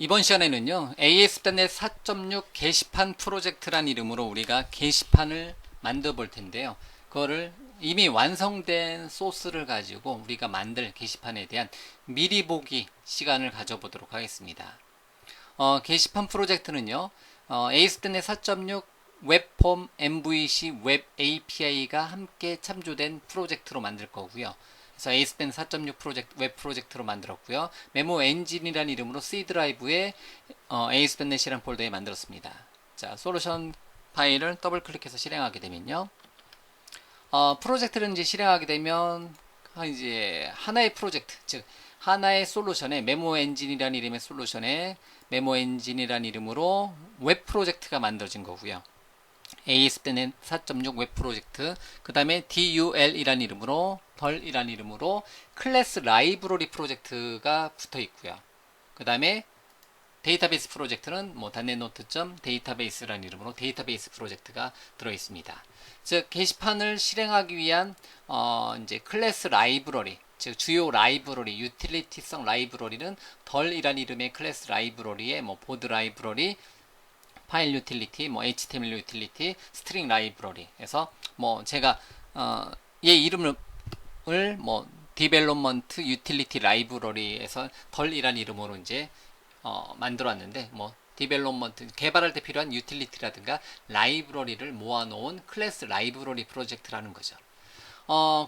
이번 시간에는요, ASP.NET 4.6 게시판 프로젝트란 이름으로 우리가 게시판을 만들어 볼 텐데요. 그거를 이미 완성된 소스를 가지고 우리가 만들 게시판에 대한 미리 보기 시간을 가져보도록 하겠습니다. 게시판 프로젝트는요, ASP.NET 4.6 웹폼, MVC, 웹 API가 함께 참조된 프로젝트로 만들 거고요. 그래서 ASP.NET 4.6 프로젝트, 웹 프로젝트로 만들었고요. 메모 엔진이라는 이름으로 C 드라이브에 ASP.NET이라는 폴더에 만들었습니다. 자, 솔루션 파일을 더블 클릭해서 실행하게 되면요. 프로젝트를 이제 실행하게 되면 이제 하나의 프로젝트, 즉 하나의 솔루션에 메모 엔진이라는 이름의 솔루션에 메모 엔진이라는 이름으로 웹 프로젝트가 만들어진 거고요. ASP.NET 4.6 웹 프로젝트, 그 다음에 DUL이라는 이름으로 덜이라는 이름으로 클래스 라이브러리 프로젝트가 붙어 있고요. 그 다음에 데이터베이스 프로젝트는 뭐 .NET-Note.database라는 이름으로 데이터베이스 프로젝트가 들어 있습니다. 즉 게시판을 실행하기 위한 이제 클래스 라이브러리, 즉 주요 라이브러리, 유틸리티성 라이브러리는 덜이라는 이름의 클래스 라이브러리에 뭐 보드 라이브러리, 파일 유틸리티, 뭐 HTML 유틸리티, 스트링 라이브러리에서 뭐 제가 얘 이름을 뭐 디벨롭먼트 유틸리티 라이브러리에서 덜이란 이름으로 이제 만들었는데 뭐 디벨롭먼트 개발할 때 필요한 유틸리티라든가 라이브러리를 모아놓은 클래스 라이브러리 프로젝트라는 거죠.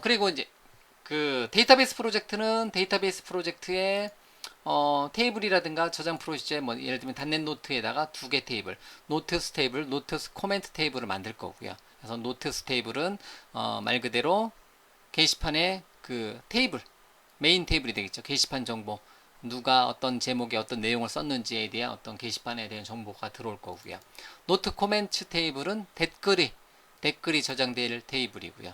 그리고 이제 그 데이터베이스 프로젝트는 데이터베이스 프로젝트에 테이블이라든가 저장 프로시저에 뭐 예를 들면 .NET 노트에다가 두 개 테이블, 노트스 테이블, 노트스 코멘트 테이블을 만들 거고요. 그래서 노트스 테이블은 말 그대로 게시판의 그 테이블, 메인 테이블이 되겠죠. 게시판 정보, 누가 어떤 제목에 어떤 내용을 썼는지에 대한 어떤 게시판에 대한 정보가 들어올 거고요. 노트 코멘트 테이블은 댓글이 저장될 테이블이고요.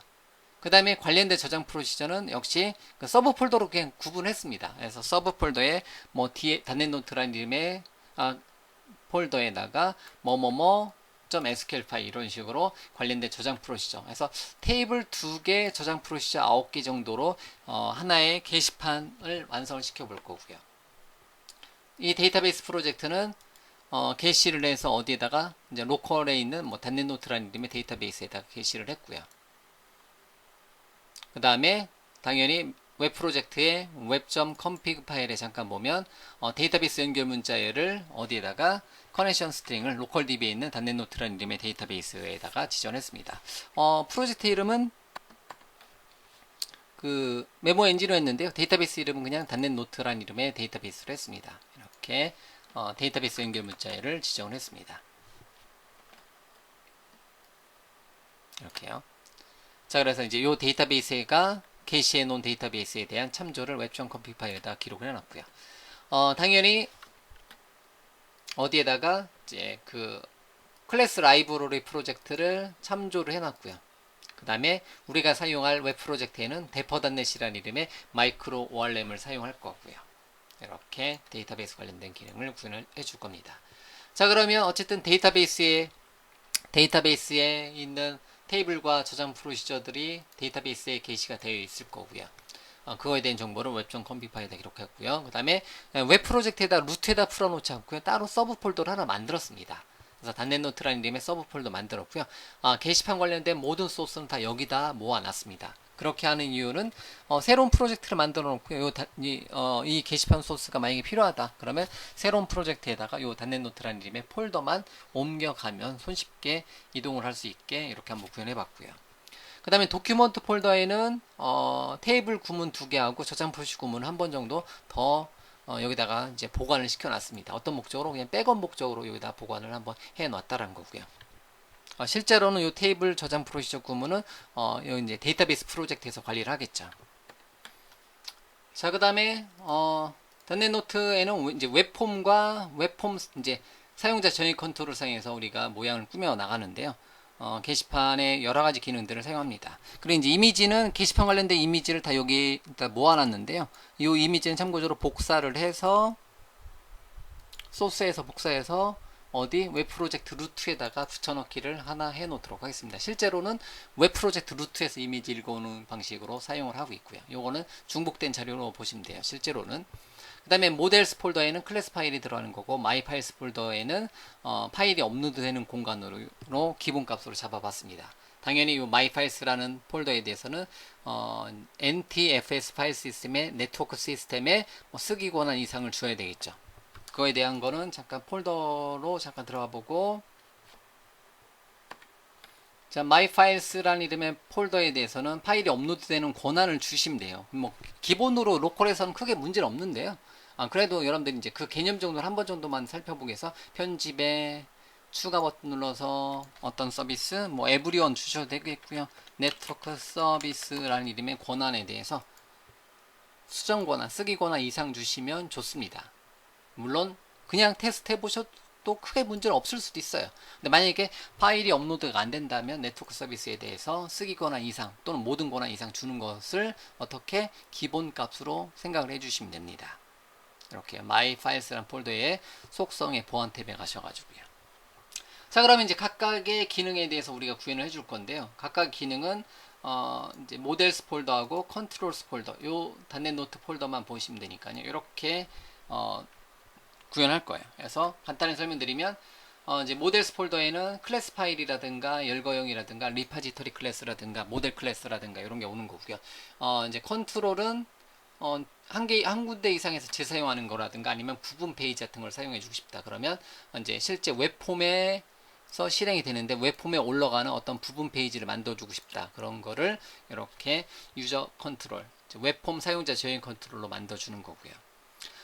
그 다음에 관련된 저장 프로시저는 역시 그 서브 폴더로 그냥 구분했습니다. 그래서 서브 폴더에 뭐 뒤에 .NET 노트라는 이름의 폴더에다가 뭐뭐뭐 .sql 파일 이런 식으로 관련된 저장 프로시저. 그래서 테이블 2개, 저장 프로시저 9개 정도로 하나의 게시판을 완성을 시켜 볼 거고요. 이 데이터베이스 프로젝트는 게시를 해서 어디에다가 이제 로컬에 있는 뭐 .NET 노트라는 이름의 데이터베이스에다가 게시를 했고요. 그 다음에 당연히 웹 프로젝트의 web.config 파일에 잠깐 보면 데이터베이스 연결 문자열을 어디에다가 커넥션 스트링을 로컬 DB에 있는 .NET 노트라는 이름의 데이터베이스에다가 지정했습니다. 프로젝트 이름은 그 메모 엔진으로 했는데요. 데이터베이스 이름은 그냥 .NET 노트라는 이름의 데이터베이스로 했습니다. 이렇게 데이터베이스 연결 문자열을 지정을 했습니다. 이렇게요. 자, 그래서 이제 이 데이터베이스가 게시해 놓은 데이터베이스에 대한 참조를 웹.config 파일에다 기록을 해놨고요. 당연히 어디에다가 이제 그 클래스 라이브러리 프로젝트를 참조를 해놨고요. 그 다음에 우리가 사용할 웹 프로젝트에는 데퍼.net이라는 이름의 마이크로 ORM을 사용할 거고요. 이렇게 데이터베이스 관련된 기능을 구현을 해줄 겁니다. 자, 그러면 어쨌든 데이터베이스에 있는 테이블과 저장 프로시저들이 데이터베이스에 게시가 되어 있을 거고요. 그거에 대한 정보를 웹.config 파일에다 기록했고요. 그 다음에 웹 프로젝트에다 루트에다 풀어놓지 않고요. 따로 서브 폴더를 하나 만들었습니다. 그래서 .NET 노트라는 이름의 서브 폴더 만들었고요. 게시판 관련된 모든 소스는 다 여기다 모아놨습니다. 그렇게 하는 이유는 새로운 프로젝트를 만들어 놓고요. 이 게시판 소스가 만약에 필요하다 그러면 새로운 프로젝트에다가 요 .NET 노트라는 이름의 폴더만 옮겨가면 손쉽게 이동을 할 수 있게 이렇게 한번 구현해 봤고요. 그 다음에 도큐먼트 폴더에는 테이블 구문 2개하고 저장 프로시 구문 한 번 정도 더 여기다가 이제 보관을 시켜놨습니다. 어떤 목적으로? 그냥 백업 목적으로 여기다 보관을 한번 해놨다라는 거고요. 실제로는 이 테이블 저장 프로시저 구문은 여기 이제 데이터베이스 프로젝트에서 관리를 하겠죠. 자, 그 다음에 .NET 노트에는 이제 웹폼과 웹폼 이제 사용자 전위 컨트롤을 사용해서 우리가 모양을 꾸며 나가는데요. 게시판의 여러 가지 기능들을 사용합니다. 그리고 이제 이미지는 게시판 관련된 이미지를 다 여기 모아놨는데요. 이 이미지는 참고적으로 복사를 해서 소스에서 복사해서 어디 웹 프로젝트 루트에다가 붙여넣기를 하나 해 놓도록 하겠습니다. 실제로는 웹 프로젝트 루트에서 이미지 읽어오는 방식으로 사용을 하고 있고요. 요거는 중복된 자료로 보시면 돼요. 실제로는. 그 그 다음에 모델스 폴더에는 클래스 파일이 들어가는 거고, 마이 파일스 폴더에는 파일이 업로드되는 공간으로 기본값으로 잡아봤습니다. 당연히 이 마이 파일스라는 폴더에 대해서는 NTFS 파일 시스템의 네트워크 시스템에 뭐 쓰기 권한 이상을 줘야 되겠죠. 그거에 대한 거는 잠깐 폴더로 잠깐 들어가 보고, 자, myfiles라는 이름의 폴더에 대해서는 파일이 업로드되는 권한을 주시면 돼요. 뭐 기본으로 로컬에서는 크게 문제는 없는데요. 그래도 여러분들이 이제 그 개념 정도를 한 번 정도만 살펴보기 위해서 편집에 추가 버튼 눌러서 어떤 서비스, 뭐 에브리원 주셔도 되겠고요. 네트워크 서비스라는 이름의 권한에 대해서 수정 권한, 쓰기 권한 이상 주시면 좋습니다. 물론 그냥 테스트 해보셔도 크게 문제는 없을 수도 있어요. 근데 만약에 파일이 업로드가 안 된다면 네트워크 서비스에 대해서 쓰기 권한 이상 또는 모든 권한 이상 주는 것을 어떻게 기본 값으로 생각을 해주시면 됩니다. 이렇게 myfiles라는 폴더의 속성의 보안 탭에 가셔가지고요. 자, 그러면 이제 각각의 기능에 대해서 우리가 구현을 해줄 건데요. 각각 기능은 이제 모델스 폴더하고 컨트롤스 폴더, 요 단넷 노트 폴더만 보시면 되니까요. 이렇게 구현할 거예요. 그래서 간단히 설명드리면 이제 모델스 폴더에는 클래스 파일이라든가 열거형이라든가 리파지터리 클래스라든가 모델 클래스라든가 이런 게 오는 거고요. 이제 컨트롤은 한 군데 이상에서 재사용하는 거라든가 아니면 부분 페이지 같은 걸 사용해 주고 싶다. 그러면 이제 실제 웹폼에서 실행이 되는데 웹폼에 올라가는 어떤 부분 페이지를 만들어 주고 싶다. 그런 거를 이렇게 유저 컨트롤, 웹폼 사용자 저행 컨트롤로 만들어 주는 거고요.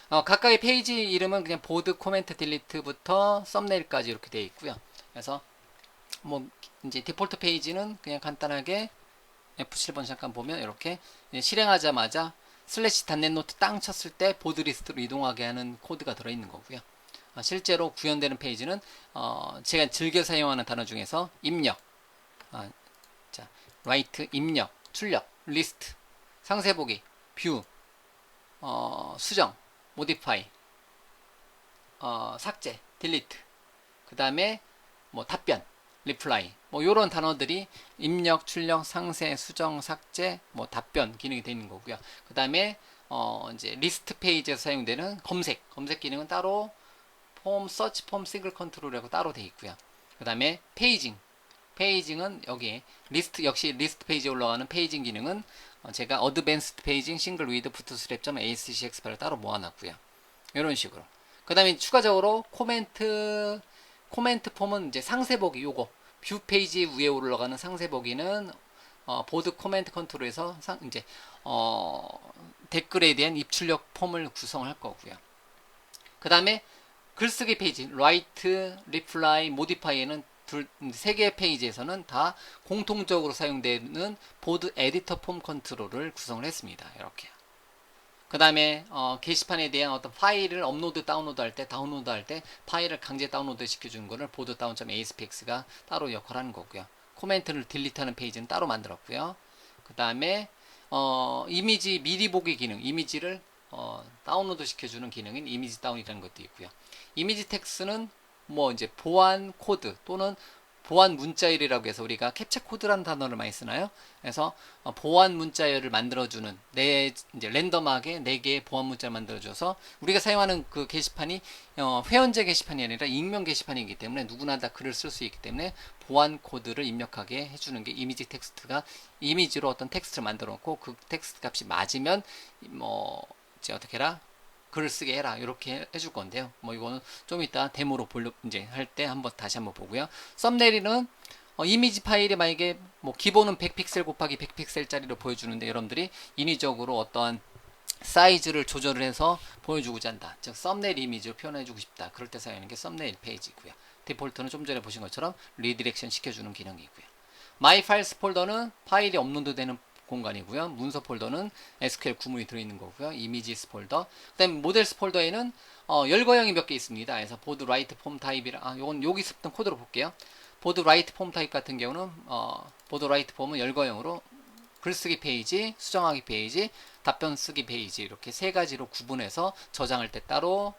각각의 페이지 이름은 그냥 보드, 코멘트, 딜리트부터 썸네일까지 이렇게 되어 있고요. 그래서 뭐 이제 디폴트 페이지는 그냥 간단하게 F7번 잠깐 보면 이렇게 실행하자마자 슬래시 단넷 노트 땅 쳤을 때 보드 리스트로 이동하게 하는 코드가 들어있는 거고요. 실제로 구현되는 페이지는 제가 즐겨 사용하는 단어 중에서 입력, 자, 라이트, 입력, 출력, 리스트, 상세보기, 뷰, 수정, 모디파이, 삭제, 딜리트, 그 다음에 뭐 답변, 리플라이, 뭐 요런 단어들이 입력, 출력, 상세, 수정, 삭제, 뭐 답변 기능이 되어 있는 거고요. 그 다음에 이제 리스트 페이지에서 사용되는 검색 기능은 따로 폼, 서치 폼, 싱글 컨트롤이라고 따로 되어 있고요. 그 다음에 페이징은 여기 리스트, 역시 리스트 페이지에 올라가는 페이징 기능은 제가 어드밴스드 페이징 싱글 위드 부트스트랩.acx8을 따로 모아놨고요. 이런 식으로. 그 다음에 추가적으로 코멘트 폼은 이제 상세보기, 요거 뷰 페이지 위에 올라가는 상세보기는 보드 코멘트 컨트롤에서 이제 댓글에 대한 입출력 폼을 구성할 거고요. 그 다음에 글쓰기 페이지, 라이트, 리플라이, 모디파이에는 세 개의 페이지에서는 다 공통적으로 사용되는 보드 에디터 폼 컨트롤을 구성을 했습니다. 이렇게. 그 다음에 게시판에 대한 어떤 파일을 업로드 다운로드 할 때 파일을 강제 다운로드 시켜주는 거를 보드 다운.aspx가 따로 역할하는 거고요. 코멘트를 딜리트하는 페이지는 따로 만들었고요. 그 다음에 이미지 미리 보기 기능, 이미지를 다운로드 시켜주는 기능인 이미지 다운이라는 것도 있고요. 이미지 텍스트는 뭐 이제 보안 코드 또는 보안 문자열이라고 해서 우리가 캡처 코드라는 단어를 많이 쓰나요? 그래서 보안 문자열을 만들어주는 이제 랜덤하게 4개의 보안 문자를 만들어줘서 우리가 사용하는 그 게시판이 회원제 게시판이 아니라 익명 게시판이기 때문에 누구나 다 글을 쓸 수 있기 때문에 보안 코드를 입력하게 해주는 게 이미지 텍스트가 이미지로 어떤 텍스트를 만들어 놓고 그 텍스트 값이 맞으면 뭐 이제 어떻게 해라? 글을 쓰게 해라 이렇게 해줄 건데요. 뭐 이거는 좀 이따 데모로 이제 할 때 다시 한번 보고요. 썸네일은 이미지 파일이 만약에 뭐 기본은 100픽셀 곱하기 100픽셀짜리로 보여주는데 여러분들이 인위적으로 어떠한 사이즈를 조절을 해서 보여주고자 한다. 즉 썸네일 이미지로 표현해주고 싶다. 그럴 때 사용하는 게 썸네일 페이지고요. 디폴트는 좀 전에 보신 것처럼 리디렉션 시켜주는 기능이고요. 마이 파일스 폴더는 파일이 업로드되는 공간이고요. 문서 폴더는 SQL 구문이 들어있는 거고요. 이미지스 폴더. 그 다음에 모델스 폴더에는 열거형이 몇 개 있습니다. 그래서 보드 라이트 폼 타입이라 요건 여기 있었던 코드로 볼게요. 보드 라이트 폼 타입 같은 경우는 보드 라이트 폼은 열거형으로 글쓰기 페이지, 수정하기 페이지, 답변 쓰기 페이지 이렇게 세 가지로 구분해서 저장할 때 따로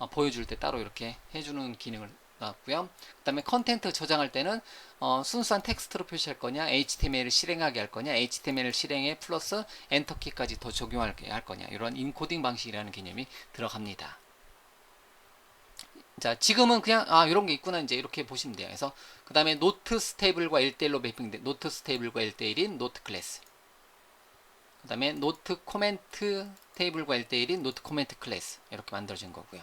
보여줄 때 따로 이렇게 해주는 기능을 나왔고요. 그 다음에 컨텐트 저장할 때는 순수한 텍스트로 표시할 거냐, HTML을 실행하게 할 거냐, HTML을 실행해 플러스 엔터키까지 더 적용하게 할 거냐, 이런 인코딩 방식이라는 개념이 들어갑니다. 자, 지금은 그냥 이런 게 있구나 이제 이렇게 보시면 돼요. 그래서 그 다음에 노트 스테이블과 1대1로 매핑돼, 노트 스테이블과 1대1인 노트 클래스. 그 다음에 노트 코멘트 테이블과 1대1인 노트 코멘트 클래스, 이렇게 만들어진 거고요.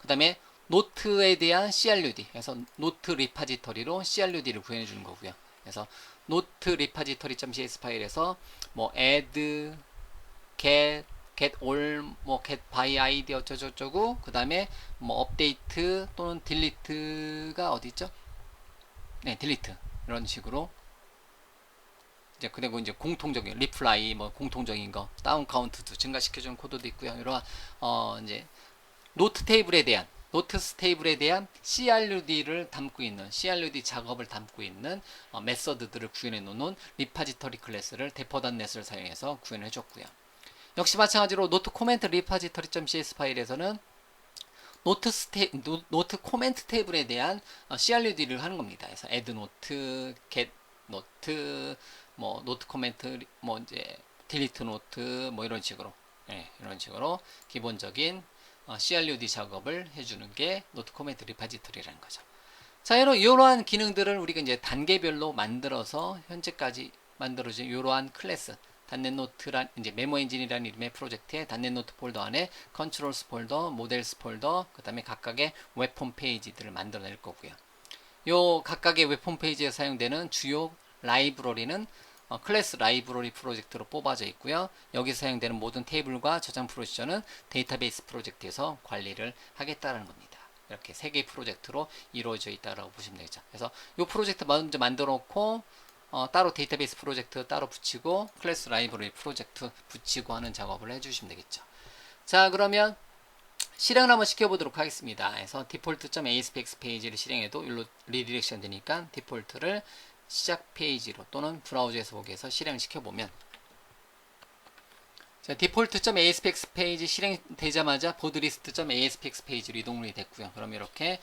그 다음에 노트에 대한 CRUD, 그래서 노트 리파지터리로 CRUD를 구현해 주는 거고요. 그래서 노트 리파지터리.cs 파일에서 뭐 add, get all, 뭐 get by id 어쩌고저쩌고, 그 다음에 뭐 업데이트 또는 딜리트가 어디 있죠? 네, 딜리트, 이런 식으로 이제 그리고 이제 공통적인 리플라이, 뭐 공통적인 거 다운 카운트도 증가시켜주는 코드도 있고요. 이러한 이제 노트 스테이블에 대한 CRUD를 담고 있는, CRUD 작업을 담고 있는 메서드들을 구현해 놓는 리파지터리 클래스를 데퍼.net을 사용해서 구현해 줬고요. 역시 마찬가지로 노트 코멘트 리파지터리.cs 파일에서는 노트 코멘트 테이블에 대한 CRUD를 하는 겁니다. 그래서 add 노트, get 노트, 뭐 노트 코멘트, 뭐 이제 딜리트 노트, 뭐 이런 식으로, 이런 식으로 기본적인 CRUD 작업을 해주는 게 노트 코멘트 리파지터리라는 거죠. 자, 이러한 기능들을 우리가 이제 단계별로 만들어서 현재까지 만들어진 이러한 클래스, 단넷노트란 이제 메모 엔진이라는 이름의 프로젝트의 단넷노트 폴더 안에 컨트롤스 폴더, 모델스 폴더, 그 다음에 각각의 웹 홈페이지들을 만들어낼 거고요. 요 각각의 웹 홈페이지에 사용되는 주요 라이브러리는 클래스 라이브러리 프로젝트로 뽑아져 있고요. 여기서 사용되는 모든 테이블과 저장 프로시저는 데이터베이스 프로젝트에서 관리를 하겠다는 겁니다. 이렇게 세 개의 프로젝트로 이루어져 있다고 보시면 되겠죠. 그래서 이 프로젝트 먼저 만들어 놓고 따로 데이터베이스 프로젝트 따로 붙이고 클래스 라이브러리 프로젝트 붙이고 하는 작업을 해주시면 되겠죠. 자, 그러면 실행을 한번 시켜보도록 하겠습니다. 그래서 default.aspx 페이지를 실행해도 일로 리디렉션 되니까 디폴트를 시작 페이지로 또는 브라우저에서 보기 위해서 실행을 시켜보면, 자, default.aspx 페이지 실행되자마자 보드리스트.aspx 페이지로 이동이 됐고요. 그럼 이렇게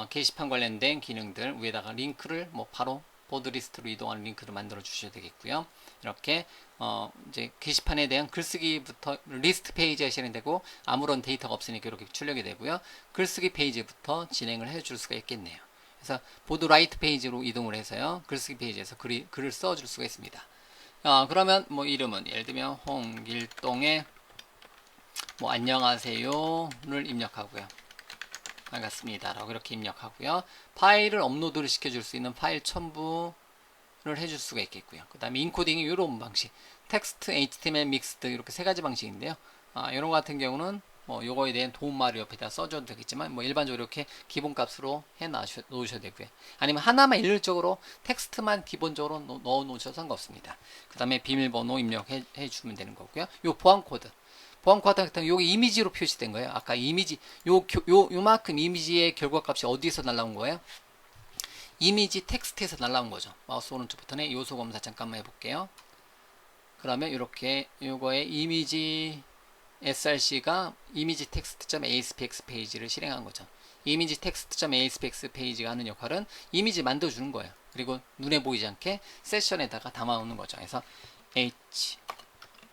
게시판 관련된 기능들 위에다가 링크를 뭐 바로 보드리스트로 이동하는 링크를 만들어 주셔야 되겠고요. 이렇게 이제 게시판에 대한 글쓰기부터 리스트 페이지가 실행되고 아무런 데이터가 없으니까 이렇게 출력이 되고요. 글쓰기 페이지부터 진행을 해줄 수가 있겠네요. 그래서 보드 라이트 페이지로 이동을 해서요. 글쓰기 페이지에서 글을 써줄 수가 있습니다. 그러면 뭐 이름은 예를 들면 홍길동의 뭐 안녕하세요를 입력하고요. 반갑습니다 라고 이렇게 입력하고요. 파일을 업로드를 시켜줄 수 있는 파일 첨부를 해줄 수가 있겠고요. 그 다음에 인코딩이 이런 방식, 텍스트, HTML 믹스드 이렇게 세 가지 방식인데요. 이런 거 같은 경우는 뭐 요거에 대한 도움말을 옆에다 써줘도 되겠지만 뭐 일반적으로 이렇게 기본값으로 해 놓으셔도 되고요. 아니면 하나만 일률적으로 텍스트만 기본적으로 넣어 놓으셔도 상관없습니다. 그 다음에 비밀번호 입력해 주면 되는 거고요. 요 보안 코드 같은 경우 요게 이미지로 표시된 거예요. 아까 이미지 요만큼 이미지의 결과값이 어디서 날라온 거예요? 이미지 텍스트에서 날라온 거죠. 마우스 오른쪽 버튼에 요소 검사 잠깐만 해볼게요. 그러면 이렇게 요거의 이미지 src가 이미지 텍스트.aspx 페이지를 실행한 거죠. 이미지 텍스트.aspx 페이지가 하는 역할은 이미지 만들어주는 거예요. 그리고 눈에 보이지 않게 세션에다가 담아오는 거죠. 그래서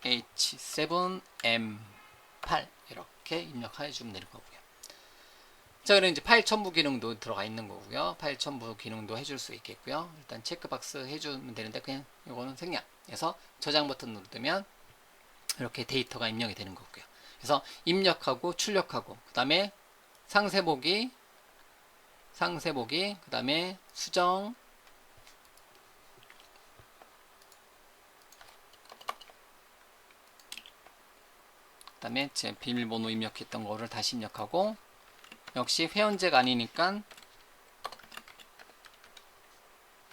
h7m8 이렇게 입력해 주면 되는 거고요. 자, 그럼 이제 파일 첨부 기능도 들어가 있는 거고요. 파일 첨부 기능도 해줄 수 있겠고요. 일단 체크박스 해주면 되는데 그냥 이거는 생략. 그래서 저장 버튼 누르면 이렇게 데이터가 입력이 되는 거고요. 그래서 입력하고 출력하고 그 다음에 상세 보기 그 다음에 수정, 그 다음에 제 비밀번호 입력했던 거를 다시 입력하고, 역시 회원제가 아니니까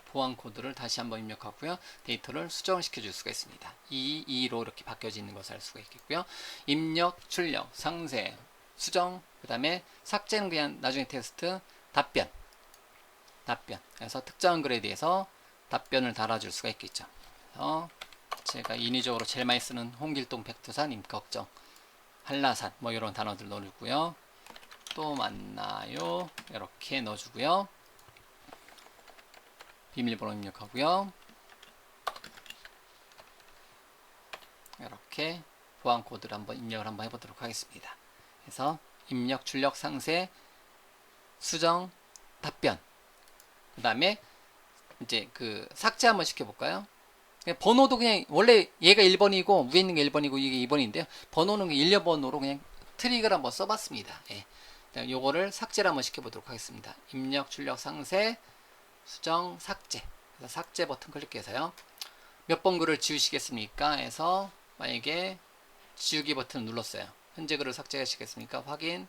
보안 코드를 다시 한번 입력하고요. 데이터를 수정을 시켜줄 수가 있습니다. 2로 이렇게 바뀌어져 있는 것을 알 수가 있겠고요. 입력, 출력, 상세, 수정, 그 다음에 삭제는 그냥 나중에 테스트, 답변. 그래서 특정한 글에 대해서 답변을 달아줄 수가 있겠죠. 그래서 제가 인위적으로 제일 많이 쓰는 홍길동 백두산 임꺽정 한라산 뭐 이런 단어들 넣어주고요. 또 만나요. 이렇게 넣어주고요. 비밀번호 입력하고요. 이렇게 보안 코드를 한번 입력을 한번 해보도록 하겠습니다. 그래서 입력, 출력, 상세, 수정, 답변. 그 다음에 이제 그 삭제 한번 시켜볼까요? 번호도 그냥 원래 얘가 1번이고 위에 있는 게 1번이고 이게 2번인데요. 번호는 1번으로 그냥 트릭을 한번 써봤습니다. 예. 요거를 삭제를 한번 시켜보도록 하겠습니다. 입력, 출력, 상세, 수정, 삭제. 그래서 삭제 버튼 클릭해서요. 몇 번 글을 지우시겠습니까? 해서 만약에 지우기 버튼을 눌렀어요. 현재 글을 삭제하시겠습니까? 확인.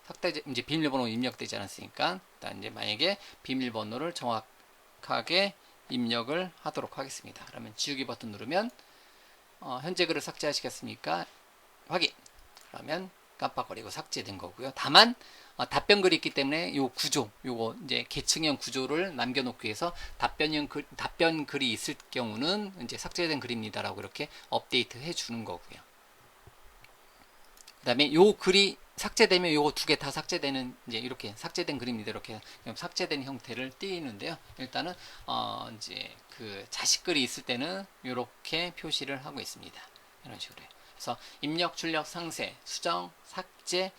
삭제, 이제 비밀번호 입력되지 않았으니까 일단 이제 만약에 비밀번호를 정확하게 입력을 하도록 하겠습니다. 그러면 지우기 버튼 누르면 현재 글을 삭제하시겠습니까? 확인. 그러면 깜빡거리고 삭제된 거고요. 다만 답변 글이 있기 때문에 요 구조, 요거 이제 계층형 구조를 남겨놓기 위해서 답변 글이 있을 경우는 이제 삭제된 글입니다라고 이렇게 업데이트 해주는 거고요. 그다음에 요 글이 삭제되면 요거 두 개 다 삭제되는 이제 이렇게 삭제된 글입니다. 이렇게 삭제된 형태를 띄우는데요. 일단은 이제 그 자식 글이 있을 때는 이렇게 표시를 하고 있습니다. 이런 식으로. 그래서 입력, 출력, 상세, 수정, 삭제,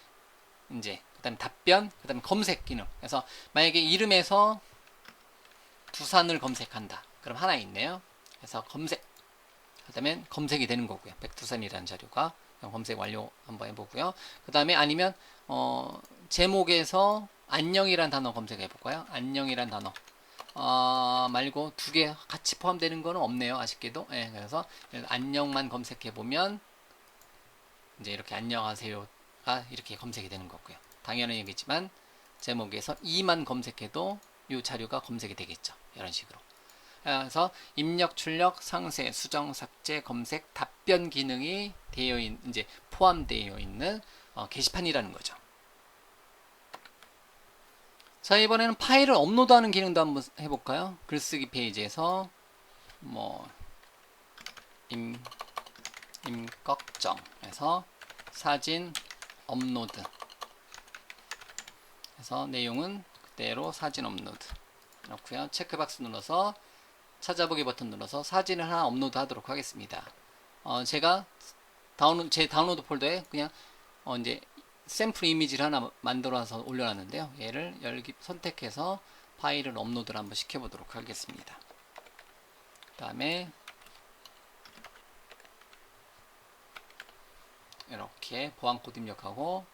이제 그다음에 답변, 그다음에 검색 기능. 그래서 만약에 이름에서 부산을 검색한다. 그럼 하나 있네요. 그래서 검색. 그다음에 검색이 되는 거고요. 백두산이라는 자료가 검색 완료 한번 해보고요. 그 다음에 아니면 제목에서 안녕이란 단어 검색해 볼까요? 안녕이란 단어 말고 두 개 같이 포함되는 거는 없네요. 아쉽게도. 예, 그래서 안녕만 검색해 보면 이제 이렇게 안녕하세요가 이렇게 검색이 되는 거고요. 당연한 얘기지만 제목에서 이만 검색해도 이 자료가 검색이 되겠죠. 이런 식으로. 그래서 입력, 출력, 상세, 수정, 삭제, 검색, 답변 기능이 이제 포함되어 있는 게시판이라는 거죠. 자, 이번에는 파일을 업로드하는 기능도 한번 해볼까요? 글쓰기 페이지에서 뭐 임꺽정에서 사진 업로드. 그래서 내용은 그대로 사진 업로드. 그렇고요. 체크박스 눌러서 찾아보기 버튼 눌러서 사진을 하나 업로드 하도록 하겠습니다. 제가 제 다운로드 폴더에 그냥 이제 샘플 이미지를 하나 만들어서 올려놨는데요. 얘를 선택해서 파일을 업로드를 한번 시켜보도록 하겠습니다. 그 다음에 이렇게 보안코드 입력하고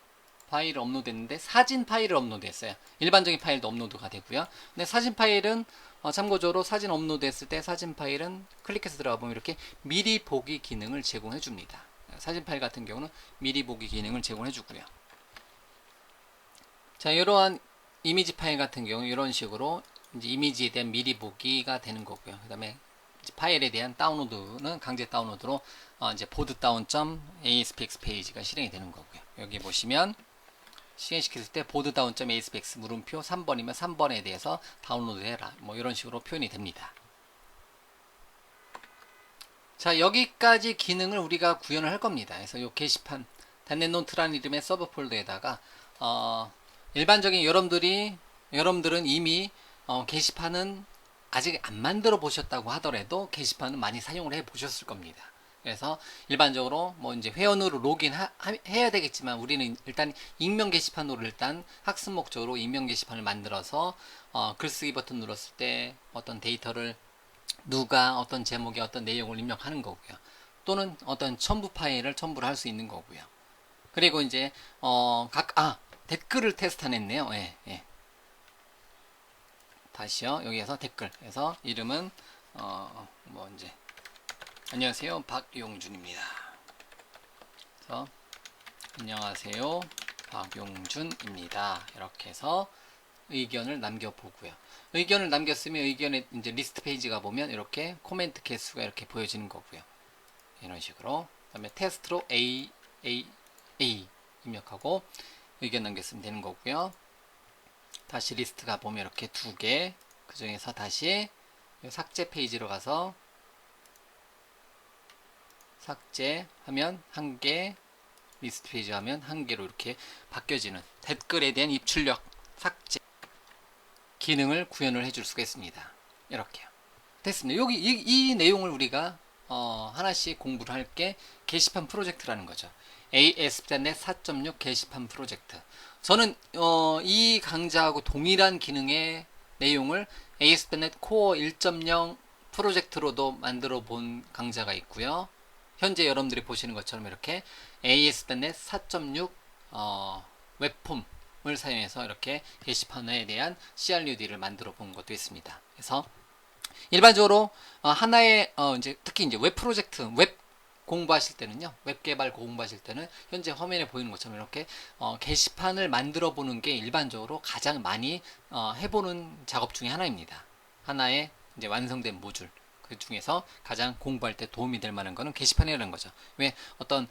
파일을 업로드했는데 사진 파일을 업로드했어요. 일반적인 파일도 업로드가 되고요. 근데 사진 파일은 참고적으로 사진 업로드했을 때 사진 파일은 클릭해서 들어가 보면 이렇게 미리 보기 기능을 제공해 줍니다. 사진 파일 같은 경우는 미리 보기 기능을 제공해 주고요. 자, 이러한 이미지 파일 같은 경우 이런 식으로 이제 이미지에 대한 미리 보기가 되는 거고요. 그 다음에 파일에 대한 다운로드는 강제 다운로드로 이제 boarddown.aspx 페이지가 실행이 되는 거고요. 여기 보시면 실행시켰을 때 boarddown.aspx 물음표 3번이면 3번에 대해서 다운로드 해라. 뭐 이런 식으로 표현이 됩니다. 자, 여기까지 기능을 우리가 구현을 할 겁니다. 그래서 이 게시판 단넷노트라는 이름의 서브 폴더에다가 일반적인 여러분들은 이미 게시판은 아직 안 만들어 보셨다고 하더라도 게시판은 많이 사용을 해 보셨을 겁니다. 그래서 일반적으로 뭐 이제 회원으로 로그인 해야 되겠지만 우리는 일단 익명 게시판으로 일단 학습 목적으로 익명 게시판을 만들어서 글쓰기 버튼 눌렀을 때 어떤 데이터를 누가 어떤 제목에 어떤 내용을 입력하는 거고요. 또는 어떤 첨부 파일을 첨부를 할 수 있는 거고요. 그리고 이제 댓글을 테스트했네요. 예, 예. 다시요. 여기에서 댓글. 그래서 이름은 뭐 이제 안녕하세요. 박용준입니다. 그래서 안녕하세요. 박용준입니다. 이렇게 해서 의견을 남겨보고요. 의견을 남겼으면 의견의 이제 리스트 페이지가 보면 이렇게 코멘트 개수가 이렇게 보여지는 거고요. 이런 식으로. 그 다음에 테스트로 A 입력하고 의견 남겼으면 되는 거고요. 다시 리스트가 보면 이렇게 두 개, 그 중에서 다시 삭제 페이지로 가서 삭제하면 한 개, 리스트 페이지 하면 한 개로 이렇게 바뀌어지는 댓글에 대한 입출력 삭제 기능을 구현을 해줄 수가 있습니다. 이렇게요. 됐습니다. 여기 이 내용을 우리가 하나씩 공부를 할 게 게시판 프로젝트라는 거죠. ASP.NET 4.6 게시판 프로젝트. 저는 이 강좌하고 동일한 기능의 내용을 ASP.NET Core 1.0 프로젝트로도 만들어 본 강좌가 있고요. 현재 여러분들이 보시는 것처럼 이렇게 ASP.NET 4.6 웹폼을 사용해서 이렇게 게시판에 대한 CRUD를 만들어 본 것도 있습니다. 그래서 일반적으로 하나의 이제 특히 이제 웹 프로젝트, 웹 공부하실 때는요, 웹 개발 공부하실 때는 현재 화면에 보이는 것처럼 이렇게 게시판을 만들어 보는 게 일반적으로 가장 많이 해보는 작업 중에 하나입니다. 하나의 이제 완성된 모듈. 그 중에서 가장 공부할 때 도움이 될 만한 거는 게시판이라는 거죠. 왜 어떤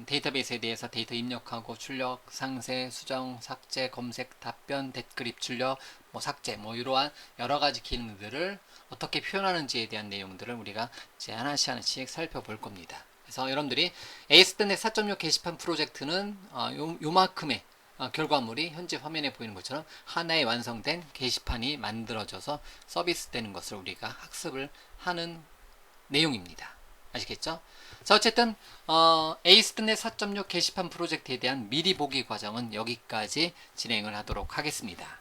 데이터베이스에 대해서 데이터 입력하고 출력, 상세, 수정, 삭제, 검색, 답변, 댓글 입출력, 뭐 삭제, 뭐 이러한 여러 가지 기능들을 어떻게 표현하는지에 대한 내용들을 우리가 이제 하나씩 살펴볼 겁니다. 그래서 여러분들이 ASP.NET 4.6 게시판 프로젝트는 요만큼의 결과물이 현재 화면에 보이는 것처럼 하나의 완성된 게시판이 만들어져서 서비스되는 것을 우리가 학습을 하는 내용입니다. 아시겠죠? 자, 어쨌든 ASP.NET 4.6 게시판 프로젝트에 대한 미리 보기 과정은 여기까지 진행을 하도록 하겠습니다.